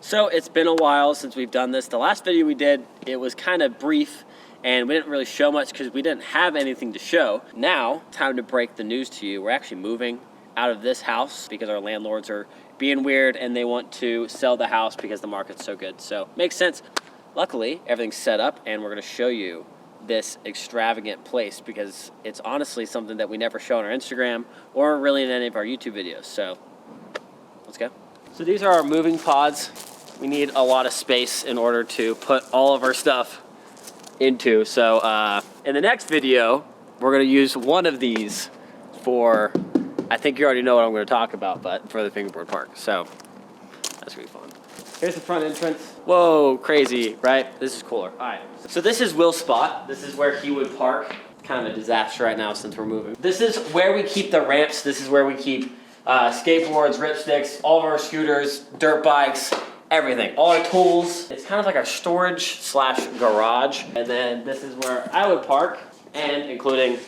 So it's been a while since we've done this. The last video we did, it was kind of brief and we didn't really show much because we didn't have anything to show. Now, time to break the news to you. We're actually moving out of this house because our landlords are being weird and they want to sell the house because the market's so good. So makes sense. Luckily, everything's set up and we're gonna show you this extravagant place because it's honestly something that we never show on our Instagram or really in any of our YouTube videos. So let's go. So these are our moving pods. We need a lot of space in order to put all of our stuff into. So in the next video, we're gonna use one of these for, I think you already know what I'm gonna talk about, but for the Fingerboard Park. So that's gonna be fun. Here's the front entrance. Whoa, crazy, right? This is cooler. All right, so this is Will's spot. This is where he would park. Kind of a disaster right now since we're moving. This is where we keep the ramps. This is where we keep skateboards, ripsticks, all of our scooters, dirt bikes, everything. All our tools. It's kind of like our storage slash garage. And then this is where I would park, and including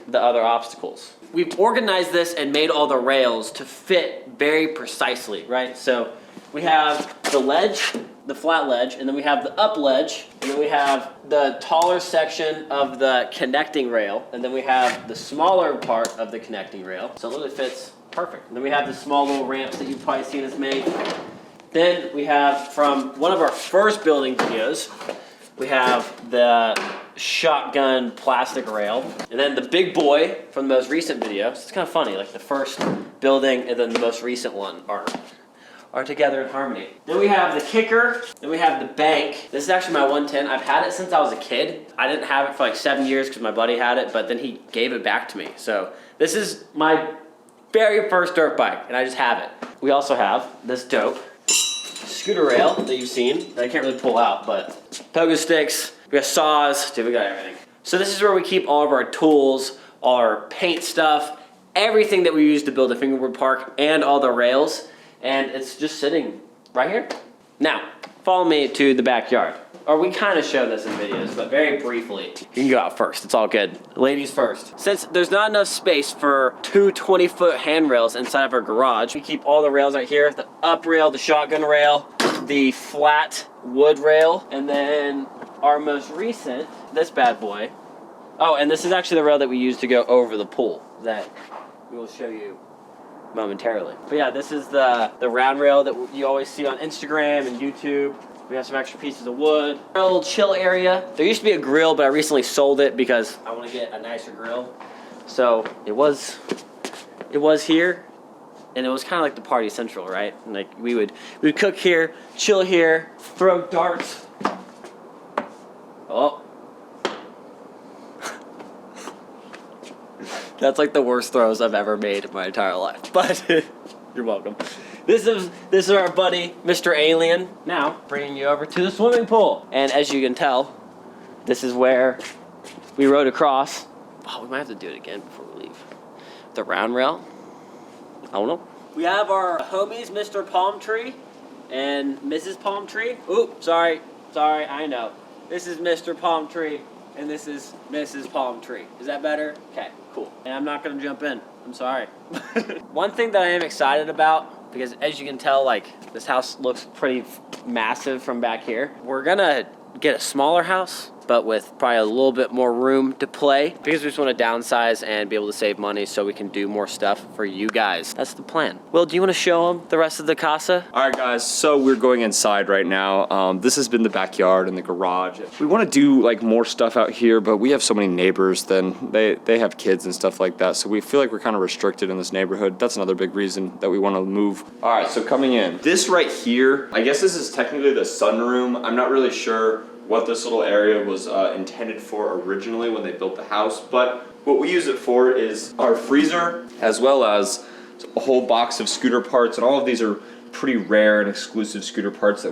the other obstacles. We've organized this and made all the rails to fit very precisely, right? So we have the ledge, the flat ledge, and then we have the up ledge, and then we have the taller section of the connecting rail, and then we have the smaller part of the connecting rail. So it literally fits perfect. And then we have the small little ramps that you've probably seen us make. Then we have, from one of our first building videos, we have the shotgun plastic rail. And then the big boy from the most recent video. So it's kind of funny, like the first building and then the most recent one are together in harmony. Then we have the kicker, then we have the bank. This is actually my 110. I've had it since I was a kid. I didn't have it for like 7 years because my buddy had it, but then he gave it back to me. So this is my very first dirt bike, and I just have it. We also have this dope scooter rail that you've seen that I can't really pull out, but pogo sticks, we got saws, dude, we got everything. So this is where we keep all of our tools, all our paint stuff, everything that we use to build a Fingerboard Park, and all the rails. And it's just sitting right here. Now, follow me to the backyard. Or we kind of show this in videos, but very briefly. You can go out first, it's all good. Ladies first. Since there's not enough space for two 20-foot handrails inside of our garage, we keep all the rails right here. The up rail, the shotgun rail, the flat wood rail, and then our most recent, this bad boy. Oh, and this is actually the rail that we use to go over the pool that we will show you momentarily. But yeah, this is the round rail that you always see on Instagram and YouTube. We have some extra pieces of wood. A little chill area. There used to be a grill, but I recently sold it because I want to get a nicer grill. So it was here, and it was kind of like the party central, right? And like we would cook here, chill here, throw darts. Oh. That's like the worst throws I've ever made in my entire life, but you're welcome. This is our buddy, Mr. Alien. Now, bringing you over to the swimming pool. And as you can tell, this is where we rode across. Oh, we might have to do it again before we leave. The round rail. I don't know. We have our homies, Mr. Palm Tree and Mrs. Palm Tree. Ooh, sorry, I know. This is Mr. Palm Tree and this is Mrs. Palm Tree. Is that better? Okay, cool. And I'm not gonna jump in. I'm sorry. One thing that I am excited about, because as you can tell, like, this house looks pretty massive from back here. We're gonna get a smaller house, but with probably a little bit more room to play, because we just want to downsize and be able to save money so we can do more stuff for you guys. That's the plan. Will, do you want to show them the rest of the casa? All right, guys, so we're going inside right now. This has been the backyard and the garage. We want to do like more stuff out here, but we have so many neighbors, then they have kids and stuff like that, so we feel like we're kind of restricted in this neighborhood. That's another big reason that we want to move. All right, so coming in. This right here, I guess this is technically the sunroom. I'm not really sure what this little area was intended for originally when they built the house, but what we use it for is our freezer, as well as a whole box of scooter parts, and all of these are pretty rare and exclusive scooter parts that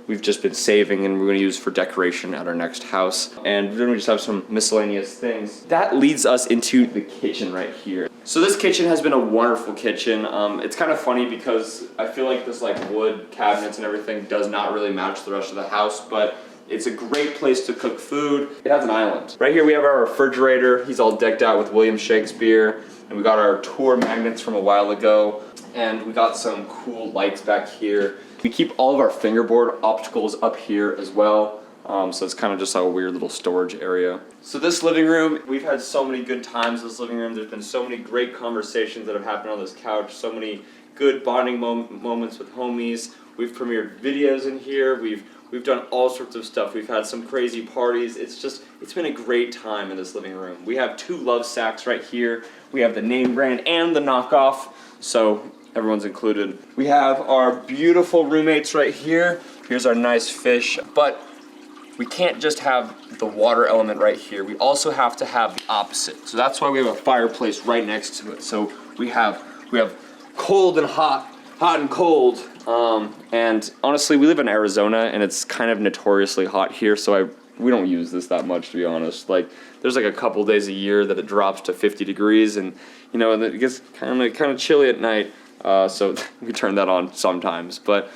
we've just been saving and we're going to use for decoration at our next house. And then we just have some miscellaneous things. That leads us into the kitchen right here. So this kitchen has been a wonderful kitchen. It's kind of funny because I feel like this like wood cabinets and everything does not really match the rest of the house, but it's a great place to cook food. It has an island. Right here we have our refrigerator. He's all decked out with William Shakespeare. And we got our tour magnets from a while ago. And we got some cool lights back here. We keep all of our fingerboard opticals up here as well. So it's kind of just a weird little storage area. So this living room, we've had so many good times in this living room. There's been so many great conversations that have happened on this couch, so many good bonding moments with homies. We've premiered videos in here. We've done all sorts of stuff. We've had some crazy parties. It's been a great time in this living room. We have 2 love sacks right here. We have the name brand and the knockoff, so everyone's included. We have our beautiful roommates right here. Here's our nice fish, but we can't just have the water element right here. We also have to have the opposite. So that's why we have a fireplace right next to it. So we have cold and hot, hot and cold. And honestly, we live in Arizona and it's kind of notoriously hot here, so we don't use this that much, to be honest. Like, there's like a couple days a year that it drops to 50 degrees and, you know, and it gets kind of chilly at night. So we turn that on sometimes, but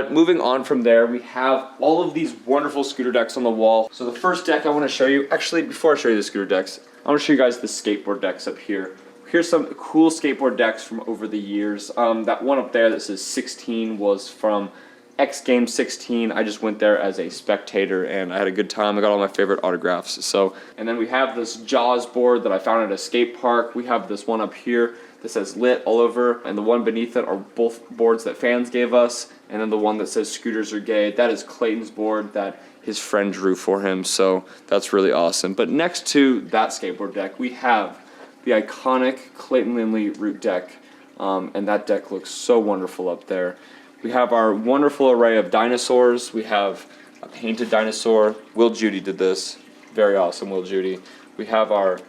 moving on from there, we have all of these wonderful scooter decks on the wall. So the first deck I want to show you, actually before I show you the scooter decks, I want to show you guys the skateboard decks up here. Here's some cool skateboard decks from over the years. That one up there that says 16 was from X Games 16. I just went there as a spectator and I had a good time. I got all my favorite autographs. So, and then we have this Jaws board that I found at a skate park. We have this one up here that says Lit all over, and the one beneath it are both boards that fans gave us, and then the one that says Scooters Are Gay, that is Clayton's board that his friend drew for him, so that's really awesome. But next to that skateboard deck, we have the iconic Clayton Lindley root deck, and that deck looks so wonderful up there. We have our wonderful array of dinosaurs. We have a painted dinosaur. Will Judy did this. Very awesome, Will Judy. We have our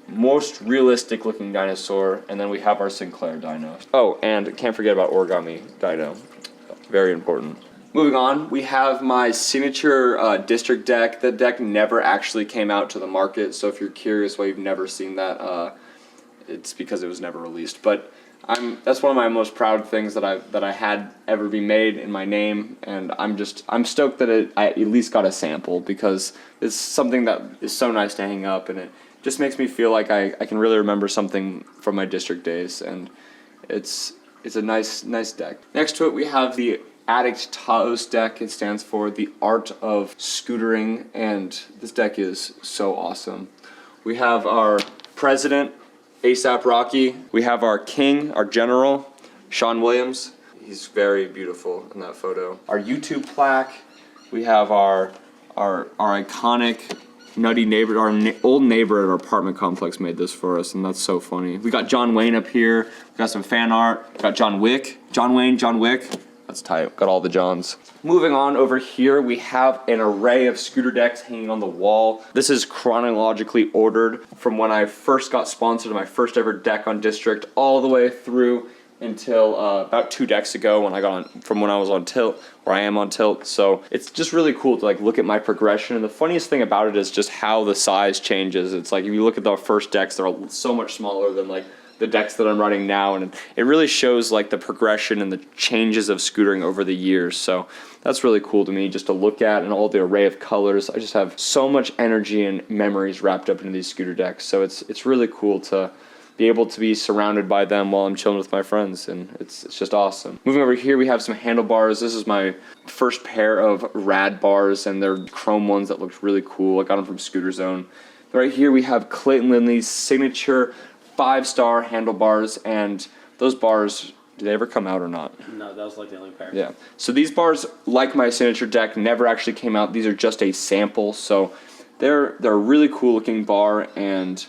most realistic looking dinosaur, and then we have our Sinclair dino. Oh, and can't forget about origami dino. Very important. Moving on, we have my signature district deck. That deck never actually came out to the market, so if you're curious why you've never seen that, it's because it was never released. But that's one of my most proud things that I had ever be made in my name, and I'm stoked that I at least got a sample, because it's something that is so nice to hang up, and it just makes me feel like I can really remember something from my district days, and it's a nice deck. Next to it we have the Addict Taos deck. It stands for the art of scootering, and this deck is so awesome. We have our president, ASAP Rocky. We have our king, our general, Sean Williams. He's very beautiful in that photo. Our YouTube plaque. We have our iconic nutty neighbor, our old neighbor at our apartment complex made this for us, and that's so funny. We got John Wayne up here. We got some fan art. We got John Wick. John Wayne, John Wick. That's tight. Got all the Johns. Moving on over here, we have an array of scooter decks hanging on the wall. This is chronologically ordered from when I first got sponsored to my first ever deck on District, all the way through until about 2 decks ago when I was on Tilt, where I am on Tilt. So it's just really cool to like look at my progression. And the funniest thing about it is just how the size changes. It's like if you look at the first decks, they're so much smaller than like the decks that I'm running now, and it really shows like the progression and the changes of scootering over the years. So that's really cool to me just to look at, and all the array of colors. I just have so much energy and memories wrapped up into these scooter decks. So it's really cool to be able to be surrounded by them while I'm chilling with my friends, and it's just awesome. Moving over here, we have some handlebars. This is my first pair of rad bars, and they're chrome ones that looked really cool. I got them from Scooter Zone. Right here we have Clayton Lindley's signature 5-star handlebars, and those bars, did they ever come out or not? No, that was like the only pair. Yeah. So these bars, like my signature deck, never actually came out. These are just a sample. So they're a really cool looking bar, and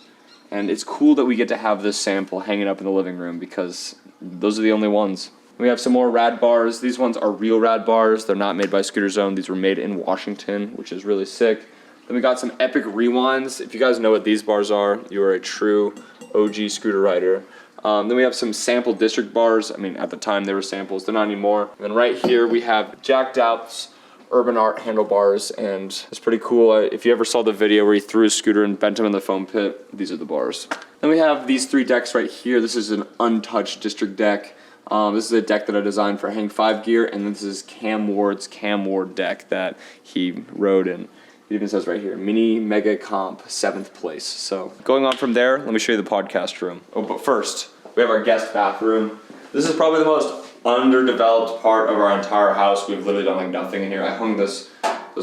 it's cool that we get to have this sample hanging up in the living room, because those are the only ones. We have some more rad bars. These ones are real rad bars. They're not made by Scooter Zone. These were made in Washington, which is really sick. Then we got some epic rewinds. If you guys know what these bars are, you are a true OG scooter rider. Then we have some sample district bars. I mean, at the time they were samples. They're not anymore. And then right here we have Jack Doubt's Urban Art handlebars, and it's pretty cool. If you ever saw the video where he threw his scooter and bent him in the foam pit, these are the bars. Then we have these 3 decks right here. This is an untouched district deck. This is a deck that I designed for Hang 5 gear, and this is Cam Ward's Cam Ward deck that he rode in. It even says right here, Mini Mega Comp, 7th place. So going on from there, let me show you the podcast room. Oh, but first, we have our guest bathroom. This is probably the most underdeveloped part of our entire house. We've literally done like nothing in here. I hung this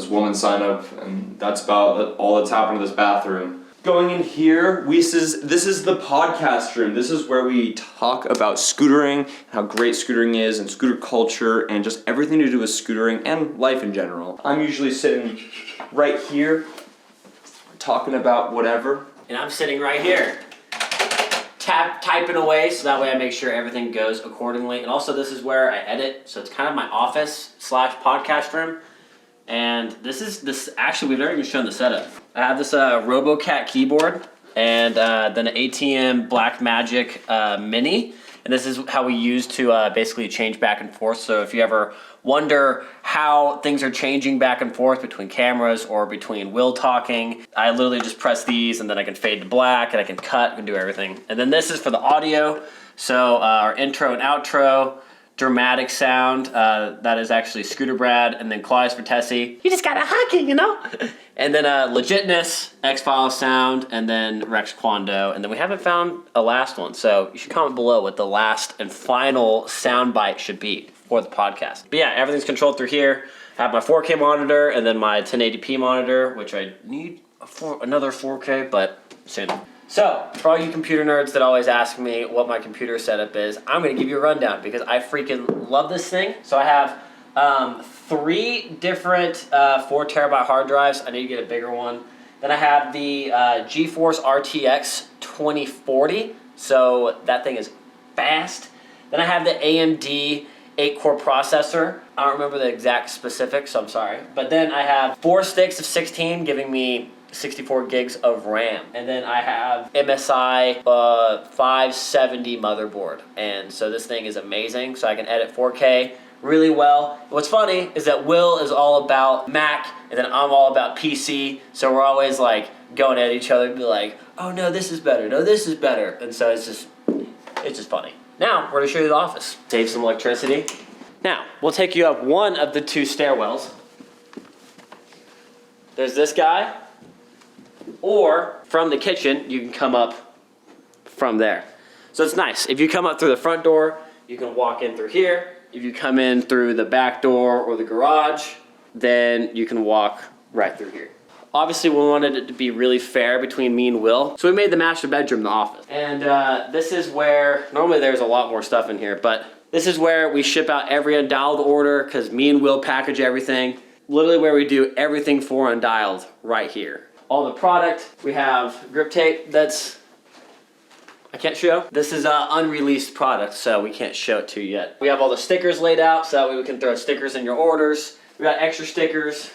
woman sign up, and that's about all that's happened to this bathroom. Going in here, this is the podcast room. This is where we talk about scootering, how great scootering is, and scooter culture, and just everything to do with scootering and life in general. I'm usually sitting right here, talking about whatever. And I'm sitting right here, typing away, so that way I make sure everything goes accordingly. And also this is where I edit, so it's kind of my office / podcast room. And this actually, we've never even shown the setup. I have this RoboCat keyboard and then an ATM Blackmagic Mini. And this is how we use to basically change back and forth. So if you ever wonder how things are changing back and forth between cameras or between Will talking, I literally just press these and then I can fade to black and I can cut and do everything. And then this is for the audio. So our intro and outro. Dramatic sound, that is actually Scooter Brad, and then Claudius for Tessie. You just got a hacking, you know? And then Legitness, X-Files sound, and then Rex Kwando. And then we haven't found a last one, so you should comment below what the last and final sound bite should be for the podcast. But yeah, everything's controlled through here. I have my 4K monitor, and then my 1080p monitor, which I need another 4K, but soon. So, for all you computer nerds that always ask me what my computer setup is, I'm going to give you a rundown because I freaking love this thing. So I have 3 different 4 terabyte hard drives. I need to get a bigger one. Then I have the GeForce RTX 2040. So that thing is fast. Then I have the AMD 8-core processor. I don't remember the exact specifics, so I'm sorry. But then I have 4 sticks of 16 giving me 64 gigs of RAM. And then I have MSI 570 motherboard. And so this thing is amazing. So I can edit 4K really well. What's funny is that Will is all about Mac and then I'm all about PC. So we're always like going at each other and be like, oh no, this is better. No, this is better. And so it's just funny. Now we're gonna show you the office. Save some electricity. Now we'll take you up one of the 2 stairwells. There's this guy. Or from the kitchen, you can come up from there. So it's nice. If you come up through the front door, you can walk in through here. If you come in through the back door or the garage, then you can walk right through here. Obviously, we wanted it to be really fair between me and Will, so we made the master bedroom the office. And this is where, normally there's a lot more stuff in here, but this is where we ship out every Undialed order because me and Will package everything. Literally where we do everything for Undialed right here. All the product, we have grip tape that's, I can't show. This is unreleased product, so we can't show it to you yet. We have all the stickers laid out, so that way we can throw stickers in your orders. We got extra stickers.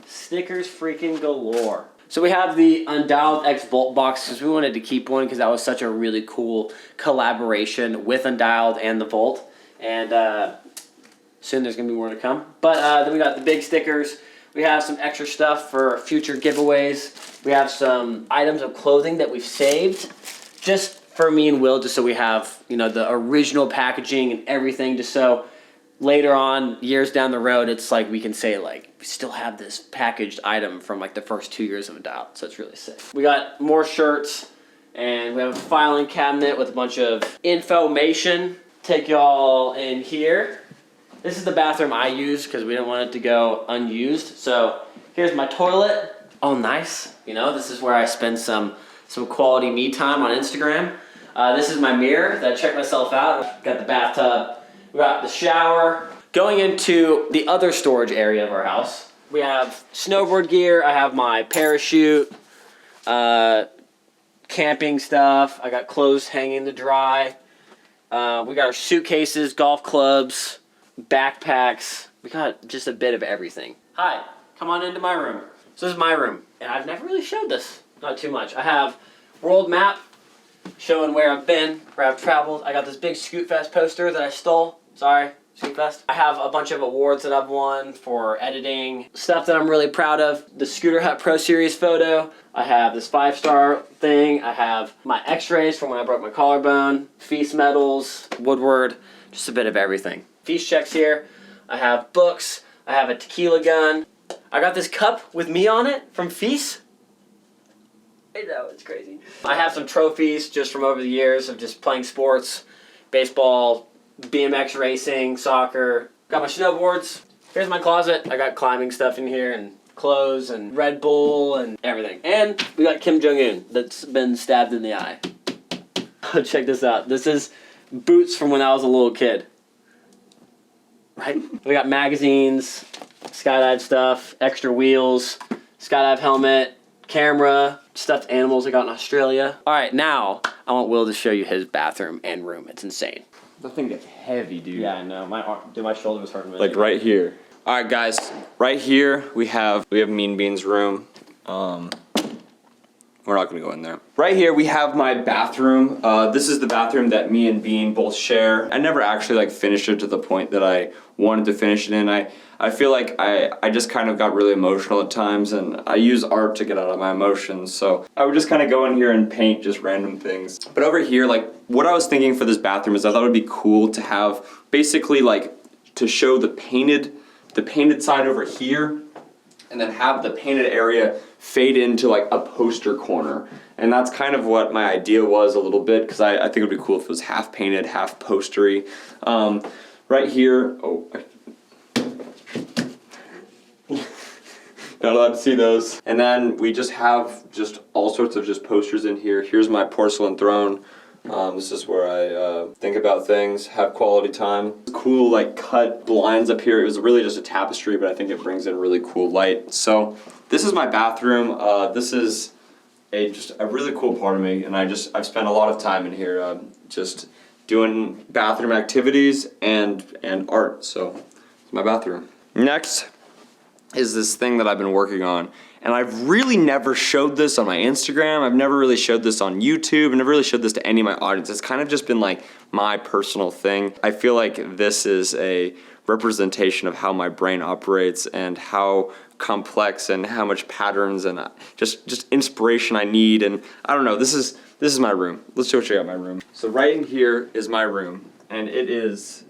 Stickers freaking galore. So we have the Undialed X Bolt box because we wanted to keep one because that was such a really cool collaboration with Undialed and the Volt. And soon there's going to be more to come. But then we got the big stickers. We have some extra stuff for future giveaways. We have some items of clothing that we've saved just for me and Will, just so we have, you know, the original packaging and everything, just so later on, years down the road, it's like we can say, like, we still have this packaged item from like the first 2 years of Undialed, so it's really sick. We got more shirts, and we have a filing cabinet with a bunch of information. Take y'all in here. This is the bathroom I use because we didn't want it to go unused. So here's my toilet. Oh, nice. You know, this is where I spend some quality me time on Instagram. This is my mirror that I check myself out. Got the bathtub. We got the shower. Going into the other storage area of our house, we have snowboard gear. I have my parachute, camping stuff. I got clothes hanging to dry. We got our suitcases, golf clubs, backpacks. We got just a bit of everything. Hi, come on into my room. So this is my room, and I've never really showed this, not too much. I have world map showing where I've been, where I've traveled. I got this big Scoot Fest poster that I stole. Sorry, Scoot Fest. I have a bunch of awards that I've won for editing, stuff that I'm really proud of. The Scooter Hut Pro Series photo. I have this 5-star thing. I have my x-rays from when I broke my collarbone, Feast medals, Woodward, just a bit of everything. Feast checks here. I have books. I have a tequila gun. I got this cup with me on it from Feast. I know, it's crazy. I have some trophies just from over the years of just playing sports, baseball, BMX racing, soccer. Got my snowboards. Here's my closet. I got climbing stuff in here and clothes and Red Bull and everything. And we got Kim Jong-un that's been stabbed in the eye. Check this out. This is boots from when I was a little kid. Right? We got magazines, skydive stuff, extra wheels, skydive helmet, camera, stuffed animals I got in Australia. All right, now I want Will to show you his bathroom and room. It's insane. The thing gets heavy, dude. Yeah, I know. My shoulder was hurting. Like right here. All right, guys. Right here we have Mean Bean's room. We're not gonna go in there. Right here we have my bathroom. This is the bathroom that me and Bean both share. I never actually like finished it to the point that I wanted to finish it in. I feel like I just kind of got really emotional at times, and I use art to get out of my emotions. So I would just kind of go in here and paint just random things. But over here, like what I was thinking for this bathroom is I thought it would be cool to have basically like to show the painted side over here, and then have the painted area fade into like a poster corner. And that's kind of what my idea was a little bit, because I think it would be cool if it was half painted, half postery. Right here, not allowed to see those. And then we just have just all sorts of just posters in here. Here's my porcelain throne. This is where I think about things, have quality time. Cool like cut blinds up here. It was really just a tapestry, but I think it brings in really cool light. So this is my bathroom. This is just a really cool part of me, and I've spent a lot of time in here just doing bathroom activities and art. So it's my bathroom. Next is this thing that I've been working on. And I've really never showed this on my Instagram. I've never really showed this on YouTube. I've never really showed this to any of my audience. It's kind of just been like my personal thing. I feel like this is a representation of how my brain operates and how complex and how much patterns and just inspiration I need. And I don't know, this is my room. Let's go check out my room. So right in here is my room, and it is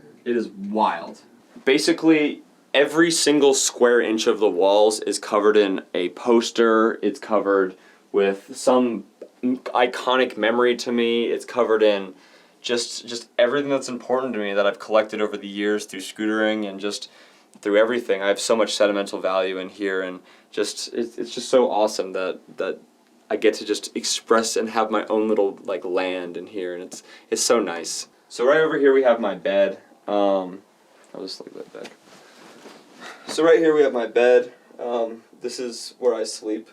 wild. Basically, every single square inch of the walls is covered in a poster. It's covered with some iconic memory to me. It's covered in just everything that's important to me that I've collected over the years through scootering and just through everything. I have so much sentimental value in here, and it's just so awesome that I get to just express and have my own little like land in here, and it's so nice. So right over here we have my bed. I'll just leave that back. So right here we have my bed. This is where I sleep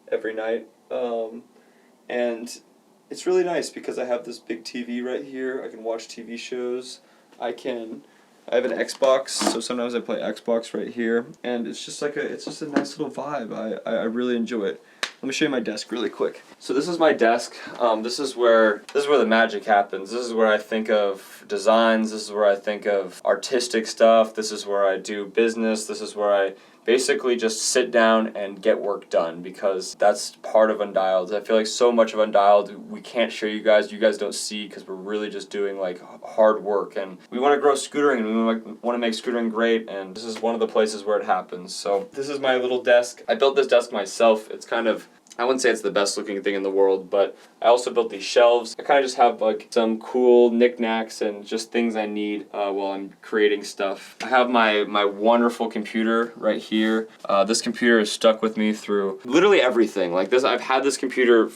every night. And it's really nice because I have this big TV right here. I can watch TV shows. I have an Xbox, so sometimes I play Xbox right here. And it's just a nice little vibe. I really enjoy it. Let me show you my desk really quick. So this is my desk. This is where the magic happens. This is where I think of designs. This is where I think of artistic stuff. This is where I do business. This is where I basically just sit down and get work done, because that's part of Undialed. I feel like so much of Undialed we can't show you guys don't see, because we're really just doing like hard work, and we want to grow scootering and we want to make scootering great, and this is one of the places where it happens. So this is my little desk. I built this desk myself. It's kind of, I wouldn't say it's the best looking thing in the world, but I also built these shelves. I kind of just have like some cool knickknacks and just things I need while I'm creating stuff. I have my wonderful computer right here. This computer is stuck with me through literally everything. Like this, I've had this computer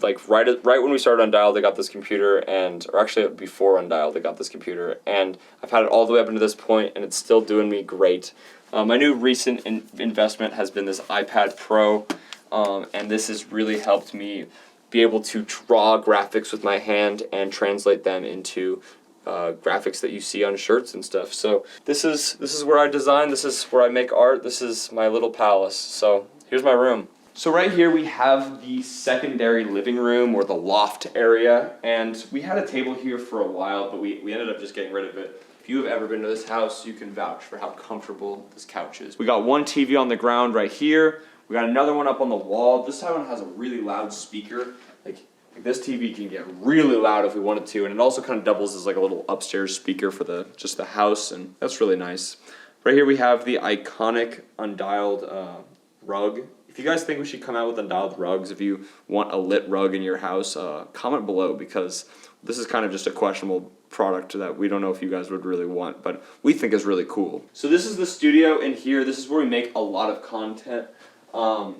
like right when we started Undialed. I got this computer, or actually before Undialed I got this computer, and I've had it all the way up into this point, and it's still doing me great. My new recent investment has been this iPad Pro. And this has really helped me be able to draw graphics with my hand and translate them into graphics that you see on shirts and stuff. So this is where I design. This is where I make art. This is my little palace. So here's my room. So right here we have the secondary living room, or the loft area, and we had a table here for a while, but we ended up just getting rid of it. If you have ever been to this house, you can vouch for how comfortable this couch is. We got one TV on the ground right here. We got another one up on the wall. This one has a really loud speaker. Like this TV can get really loud if we wanted to, and it also kind of doubles as like a little upstairs speaker for just the house, and that's really nice. Right here we have the iconic Undialed rug If you guys think we should come out with Undialed rugs, if you want a lit rug in your house, comment below, because this is kind of just a questionable product that we don't know if you guys would really want, but we think is really cool. So this is the studio in here. This is where we make a lot of content. I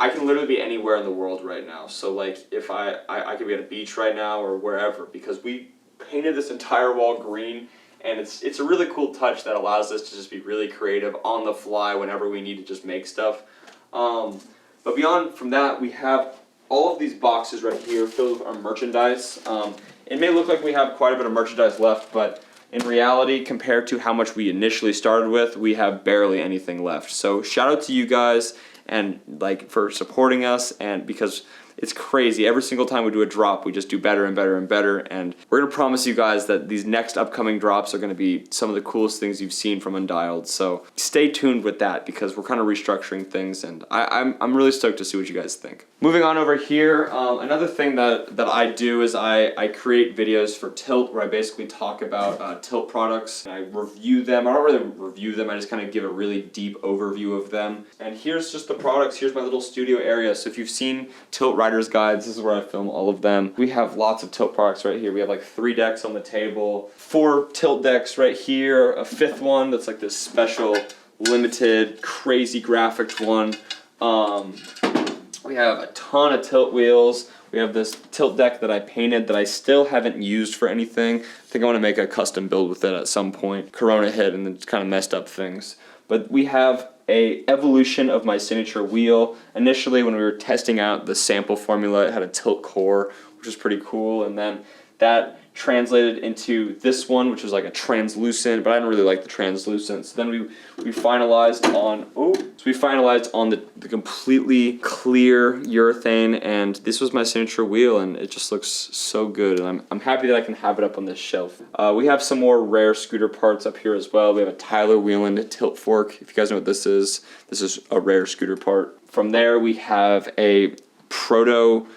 can literally be anywhere in the world right now. So like if I could be at a beach right now or wherever, because we painted this entire wall green, and it's a really cool touch that allows us to just be really creative on the fly whenever we need to just make stuff. But beyond from that, we have all of these boxes right here filled with our merchandise. It may look like we have quite a bit of merchandise left, but in reality, compared to how much we initially started with, we have barely anything left. So shout out to you guys and like for supporting us, and because it's crazy. Every single time we do a drop, we just do better and better and better. And we're gonna promise you guys that these next upcoming drops are gonna be some of the coolest things you've seen from Undialed. So stay tuned with that, because we're kind of restructuring things, and I'm really stoked to see what you guys think. Moving on over here, another thing that I do is I create videos for Tilt, where I basically talk about Tilt products. I review them. I don't really review them, I just kind of give a really deep overview of them. And here's just the products. Here's my little studio area. So if you've seen Tilt Rider's Guides, this is where I film all of them. We have lots of Tilt products right here. We have like 3 decks on the table, 4 Tilt decks right here, a 5th one that's like this special limited crazy graphics one. We have a ton of Tilt wheels. We have this Tilt deck that I painted that I still haven't used for anything. I think I want to make a custom build with it at some point. Corona hit and it's kind of messed up things. But we have a evolution of my signature wheel. Initially, when we were testing out the sample formula, it had a Tilt core, which was pretty cool. And then that translated into this one, which was like a translucent, but I didn't really like the translucent. So then we finalized on the completely clear urethane, and this was my signature wheel, and it just looks so good, and I'm happy that I can have it up on this shelf. We have some more rare scooter parts up here as well. We have a Tyler Wheeland tilt fork. If you guys know what this is a rare scooter part. From there we have a Proto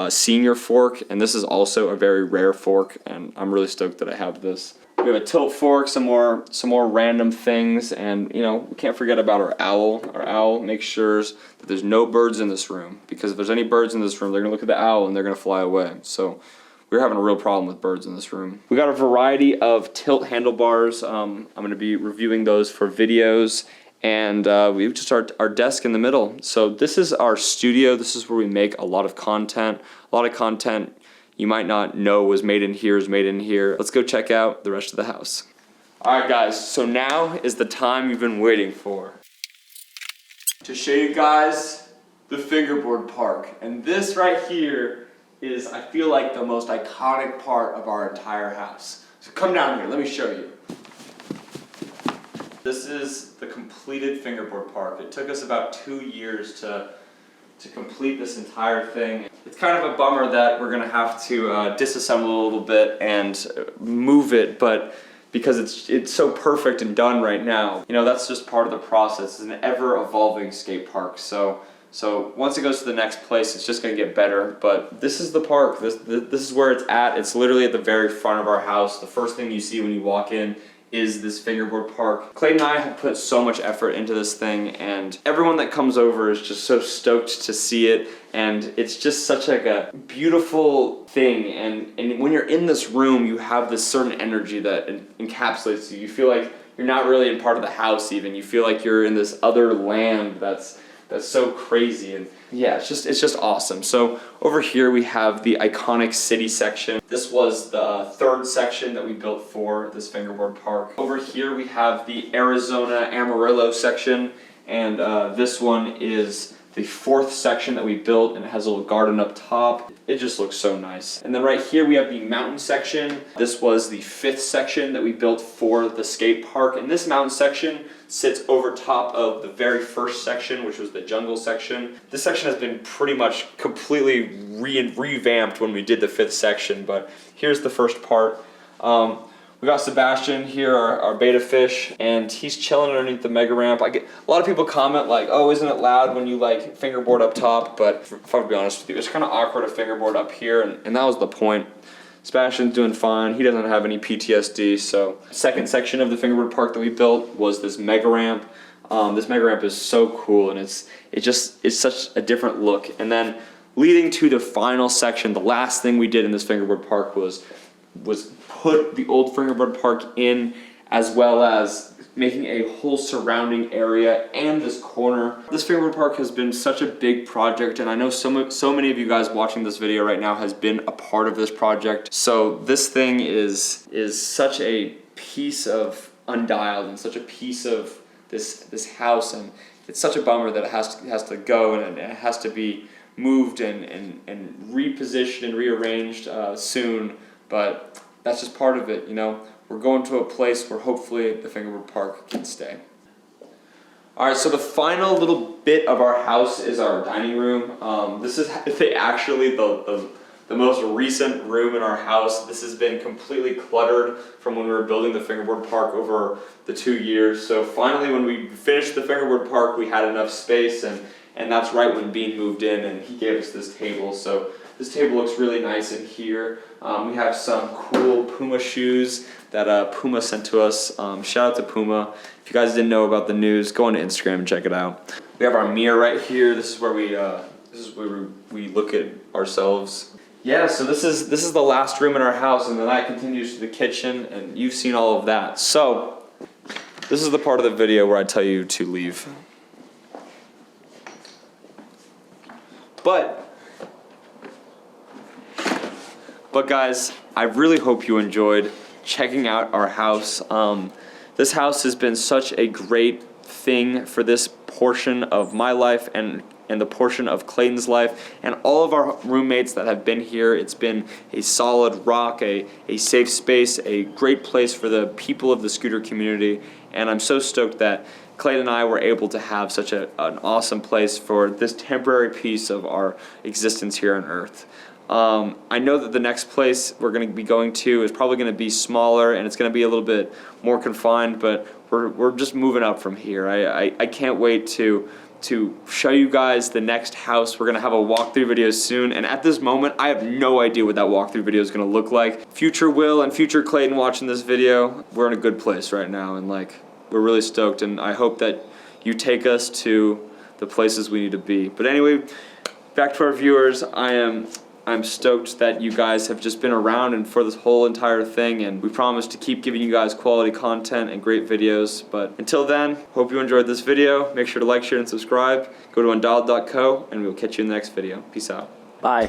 senior fork, and this is also a very rare fork, and I'm really stoked that I have this. We have a Tilt fork, some more random things, and you know, we can't forget about our owl. Our owl makes sure that there's no birds in this room, because if there's any birds in this room, they're gonna look at the owl and they're gonna fly away. So we're having a real problem with birds in this room. We got a variety of Tilt handlebars. I'm gonna be reviewing those for videos. And we've just our desk in the middle. So this is our studio. This is where we make a lot of content. A lot of content you might not know was made in here is made in here. Let's go check out the rest of the house. All right, guys, so now is the time you've been waiting for. To show you guys the Fingerboard Park. And this right here is, I feel like, the most iconic part of our entire house. So come down here, let me show you. This is the completed Fingerboard Park. It took us about 2 years to complete this entire thing. It's kind of a bummer that we're gonna have to disassemble a little bit and move it, but because it's so perfect and done right now, you know, that's just part of the process. It's an ever-evolving skate park. So once it goes to the next place, it's just gonna get better. But this is the park. This is where it's at. It's literally at the very front of our house. The first thing you see when you walk in is this Fingerboard Park. Clayton and I have put so much effort into this thing, and everyone that comes over is just so stoked to see it, and it's just such like a beautiful thing, and when you're in this room, you have this certain energy that encapsulates you. You feel like you're not really in part of the house even. You feel like you're in this other land that's so crazy, and yeah, it's just awesome. So over here we have the iconic city section. This was the 3rd section that we built for this Fingerboard Park. Over here we have the Arizona Amarillo section, and this one is the 4th section that we built, and it has a little garden up top. It just looks so nice. And then right here we have the mountain section. This was the 5th section that we built for the skate park, and this mountain section sits over top of the very first section, which was the jungle section. This section has been pretty much completely revamped when we did the 5th section, but here's the first part. We got Sebastian here, our beta fish, and he's chilling underneath the mega ramp. I get a lot of people comment like, "Oh, isn't it loud when you like fingerboard up top?" But if I'm to be honest with you, it's kind of awkward to fingerboard up here, and that was the point. Sebastian's doing fine. He doesn't have any PTSD. So, second section of the Fingerboard Park that we built was this mega ramp. This mega ramp is so cool, and it's such a different look. And then leading to the final section, the last thing we did in this Fingerboard Park was put the old Fingerboard Park in, as well as making a whole surrounding area and this corner. This Fingerboard Park has been such a big project, and I know so many of you guys watching this video right now has been a part of this project. So this thing is such a piece of Undialed and such a piece of this house, and it's such a bummer that it has to go, and it has to be moved and repositioned and rearranged soon. But that's just part of it, you know. We're going to a place where hopefully the Fingerboard Park can stay. All right, so the final little bit of our house is our dining room. This is actually the most recent room in our house. This has been completely cluttered from when we were building the Fingerboard Park over the 2 years. So finally, when we finished the Fingerboard Park, we had enough space, and that's right when Bean moved in and he gave us this table. So this table looks really nice in here. We have some cool Puma shoes that Puma sent to us. Shout out to Puma. If you guys didn't know about the news, go on to Instagram and check it out. We have our mirror right here. This is where we look at ourselves. Yeah, so this is the last room in our house, and then that continues to the kitchen, and you've seen all of that. So this is the part of the video where I tell you to leave. But guys, I really hope you enjoyed checking out our house. This house has been such a great thing for this portion of my life and the portion of Clayton's life and all of our roommates that have been here. It's been a solid rock, a safe space, a great place for the people of the scooter community, and I'm so stoked that Clayton and I were able to have such an awesome place for this temporary piece of our existence here on Earth. I know that the next place we're going to be going to is probably going to be smaller, and it's going to be a little bit more confined, but we're just moving up from here. I can't wait to show you guys the next house. We're going to have a walkthrough video soon, and at this moment I have no idea what that walkthrough video is going to look like. Future Will and future Clayton watching this video, we're in a good place right now, and we're really stoked, and I hope that you take us to the places we need to be. But anyway, back to our viewers. I'm stoked that you guys have just been around and for this whole entire thing, and we promise to keep giving you guys quality content and great videos. But until then, hope you enjoyed this video. Make sure to like, share, and subscribe. Go to undialed.co, and we'll catch you in the next video. Peace out. Bye.